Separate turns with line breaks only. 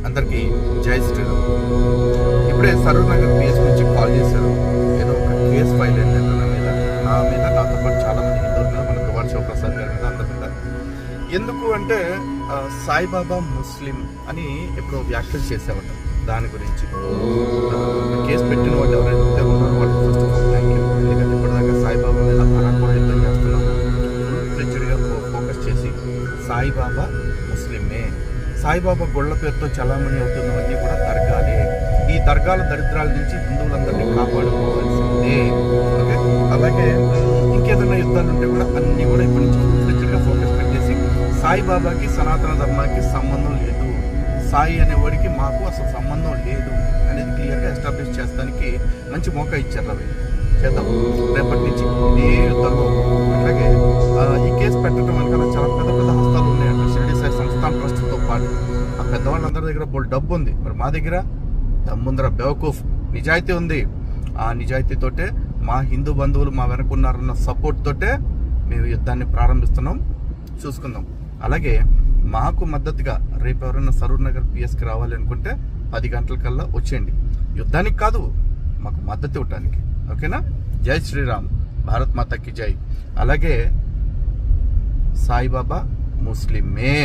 అందరికీ జై శ్రీరామ్. ఇప్పుడే సరూర్ నగర్ పిఎస్ నుంచి కాల్ చేశారు. ఏదో ఒక కేసు ఫైల్ అయిందంట నా మీద నాతో పాటు చాలా మంది హిందువుల మీద, మన దువార్ శివప్రసాద్ గారి మీద, అందరి మీద. ఎందుకు అంటే సాయిబాబా ముస్లిం అని ఎప్పుడో వ్యాఖ్యలు చేసేవాళ్ళ దాని గురించి. కేసు పెట్టిన వాళ్ళు ఎవరైతే ఉన్నారో వాళ్ళకి first of all thank you. ఎందుకంటే ఇప్పటిదాకా సాయిబాబా మీద అనాకూడ యుద్ధం చేస్తున్నాము. ఫ్లెడ్జ్డ్గా ఫోకస్ చేసి సాయిబాబా ముస్లిమే, సాయిబాబా గొళ్ళ పేరుతో చలామణి అవుతున్నవన్నీ కూడా దర్గాలే. ఈ దర్గాల దరిద్రాల నుంచి హిందువులందరినీ కాపాడుకోవాల్సిందే. ఓకే, అలాగే ఇంకేదైనా యుద్ధాలు ఉంటే కూడా అన్నీ కూడా ఇప్పటి నుంచి ఫ్లెడ్జ్డ్గా ఫోకస్ పెట్టేసి సాయిబాబాకి సనాతన ధర్మానికి సంబంధం లేదు, సాయి అనేవాడికి మాకు అసలు సంబంధం లేదు అనేది క్లియర్గా ఎస్టాబ్లిష్ చేస్తానికి మంచి మోకా ఇచ్చారు. అవి చేద్దాం రేపటి నుంచి ఏ యుద్ధంలో. అట్లాగే ఈ కేసు పెట్టడం వెనకాల చాలా పెద్ద పెద్ద హస్తాలు ఉన్నాయంట. షిరిడి సాయి సంస్థాన్ ట్రస్ట్తో పాటు ఆ పెద్దవాళ్ళందరి దగ్గర బోల్ డబ్బు ఉంది. మరి మా దగ్గర దమ్ముందర బేవకూఫ్ నిజాయితీ ఉంది. ఆ నిజాయితీతోటే మా హిందూ బంధువులు మా వెనకున్నారన్న సపోర్ట్ తోటే మేము యుద్ధాన్ని ప్రారంభిస్తున్నాం. చూసుకుందాం. అలాగే మాకు మద్దతుగా రేపు ఎవరైనా సరూర్ నగర్ పిఎస్కి రావాలి అనుకుంటే 10 గంటలకల్లా వచ్చేయండి. యుద్ధానికి కాదు, మాకు మద్దతు ఇవ్వటానికి. ఓకేనా? జై శ్రీరామ్, భారత్ మాతాకి జై. అలాగే సాయిబాబా ముస్లిమే.